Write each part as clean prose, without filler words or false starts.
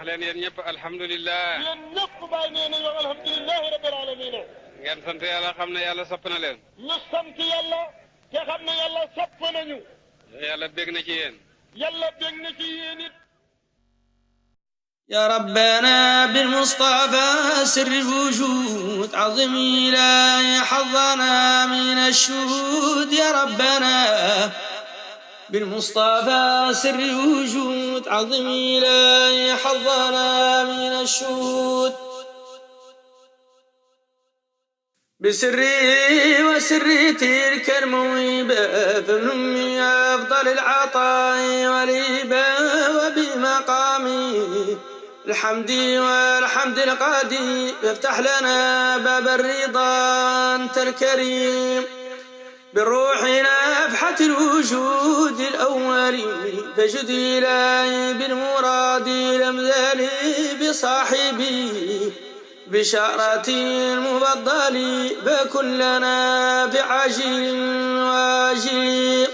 leen yéen ñëpp alhamdulilah. yéen ñëpp bàyyi nee na yow alhamdulilahi rabbil alamin. ngeen sant yàlla xam ne yàlla sopp na leen. ñu sant yàlla te xam ne yàlla sopp nañu. yàlla bég na ci yéen. yàlla bég na ci yéen it. يا ربنا بالمصطفى سر الوجود عظم إلهي حظنا من الشهود يا ربنا بالمصطفى سر الوجود عظم إلهي حظنا من الشهود بسري وسر تلك الموهبة فمن أفضل العطاء والهبة وبمقامي الحمد والحمد القديم افتح لنا باب الرضا أنت الكريم بالروح نفحة الوجود الأول فجد إلهي بالمراد الأمثال بصاحبي بشارة المفضل فكن لنا بعاجل واجل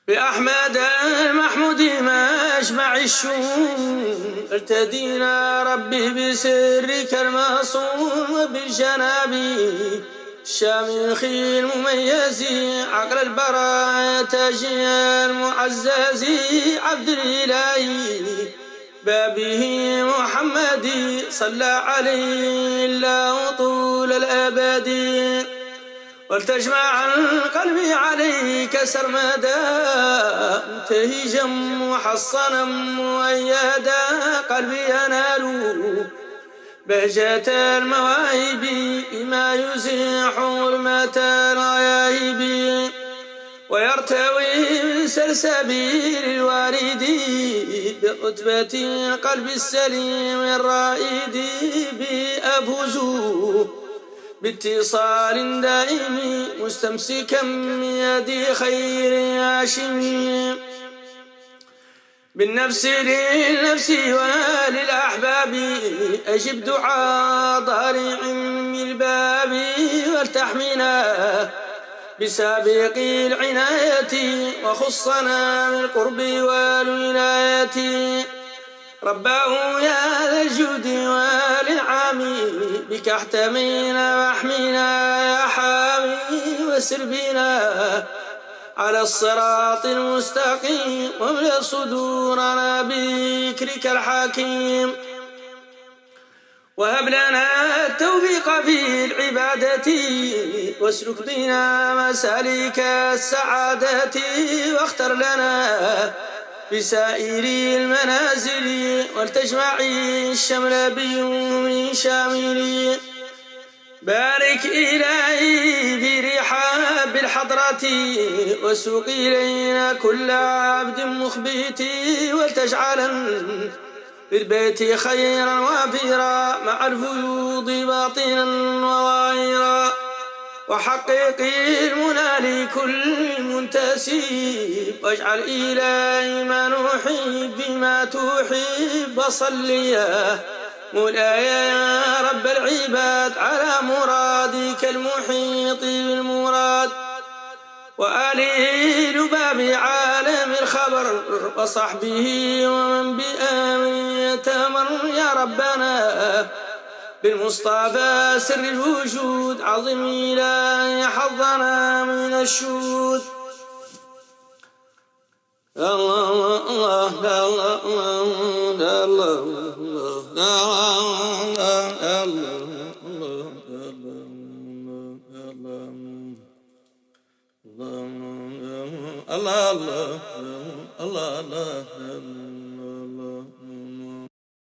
بأحمد المحمود ما أجمع الشؤون ارتدينا ربي بسرك المصون بالجناب الشامخ المميز عقل البراء تاجي المعزز عبد الإلهي بابه محمد صلى عليه الله طول الأبد ولتجمع قلبي عليك سرمدا منتهجا محصنا مؤيدا قلبي ينال بهجة المواهب بما يزيح ظلمة الغياهب ويرتوي من سلسبيل الوارد برتبة القلب السليم الرائد بأفوز باتصال دائم مستمسكا من يد خير هاشم بالنفس للنفس وللأحباب أجب دعاء ضارع من الباب والتحمنا بسابق العناية وخصنا من القرب والولاية رباه يا ذا الجود والإنعام بك احتمينا واحمينا يا حامي وسر بنا على الصراط المستقيم واملأ صدورنا بذكرك الحكيم وهب لنا التوفيق في العبادة واسلك بنا مسالك السعادة واختر لنا بسائر المنازل ولتجمع الشمل بيوم شامل بارك إلهي في رحاب الحضرة وسوق إلينا كل عبد مخبت ولتجعلا بالبيت خيرا وافرا مع الفيوض باطنا وظاهرا وحقق المنى لكل منتسب واجعل إلهي ما نحب بما تحب صليا مولاي يا رب العباد على مرادك المحيط بالمراد وآله لباب عالم الخبر وصحبه ومن بآمن يتمر يا ربنا بالمصطفى سر الوجود عظم إلهي حظنا من الشهود الله الله الله الله الله الله الله الله